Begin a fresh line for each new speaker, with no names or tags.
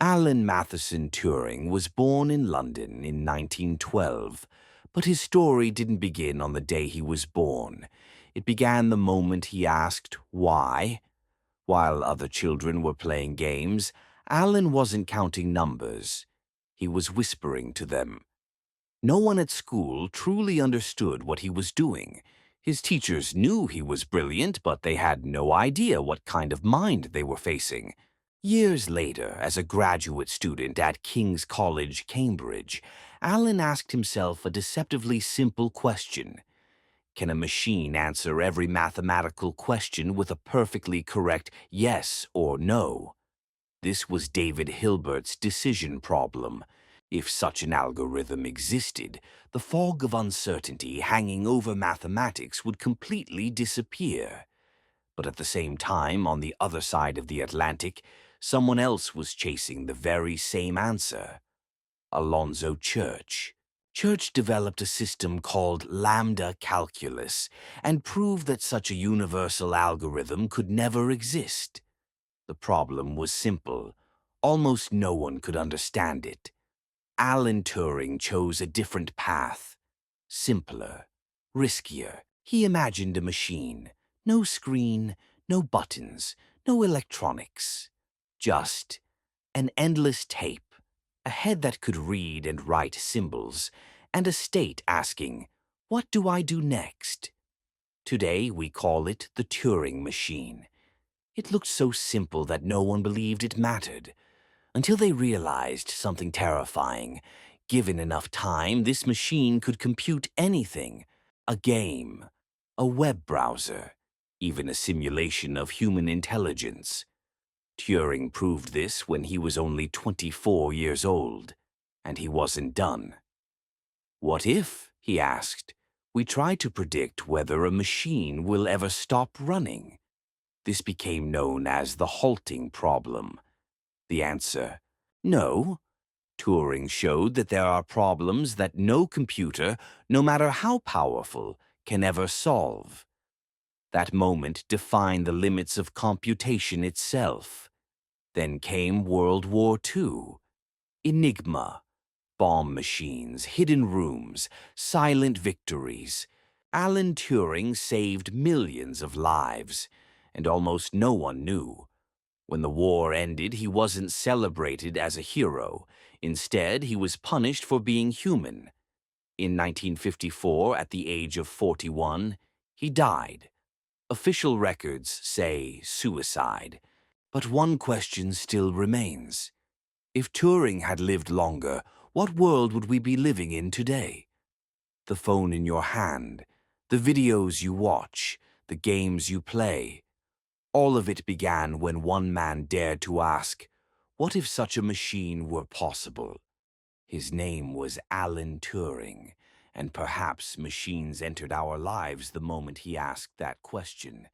Alan Matheson Turing was born in London in 1912, but his story didn't begin on the day he was born. It began the moment he asked why. While other children were playing games, Alan wasn't counting numbers. He was whispering to them. No one at school truly understood what he was doing. His teachers knew he was brilliant, but they had no idea what kind of mind they were facing. Years later, as a graduate student at King's College, Cambridge, Alan asked himself a deceptively simple question. Can a machine answer every mathematical question with a perfectly correct yes or no? This was David Hilbert's decision problem. If such an algorithm existed, the fog of uncertainty hanging over mathematics would completely disappear. But at the same time, on the other side of the Atlantic, someone else was chasing the very same answer. Alonzo Church. Church developed a system called lambda calculus and proved that such a universal algorithm could never exist. The problem was simple. Almost no one could understand it. Alan Turing chose a different path. Simpler, riskier. He imagined a machine. No screen, no buttons, no electronics. Just an endless tape, a head that could read and write symbols, and a state asking, "What do I do next?" Today we call it the Turing machine. It looked so simple that no one believed it mattered, until they realized something terrifying. Given enough time, this machine could compute anything. A game, a web browser, even a simulation of human intelligence. Turing proved this when he was only 24 years old, and he wasn't done. What if, he asked, we try to predict whether a machine will ever stop running? This became known as the halting problem. The answer, no. Turing showed that there are problems that no computer, no matter how powerful, can ever solve. That moment defined the limits of computation itself. Then came World War II. Enigma, bomb machines, hidden rooms, silent victories. Alan Turing saved millions of lives, and almost no one knew. When the war ended, he wasn't celebrated as a hero. Instead, he was punished for being human. In 1954, at the age of 41, he died. Official records say suicide. But one question still remains. If Turing had lived longer, what world would we be living in today? The phone in your hand, the videos you watch, the games you play. All of it began when one man dared to ask, what if such a machine were possible? His name was Alan Turing, and perhaps machines entered our lives the moment he asked that question.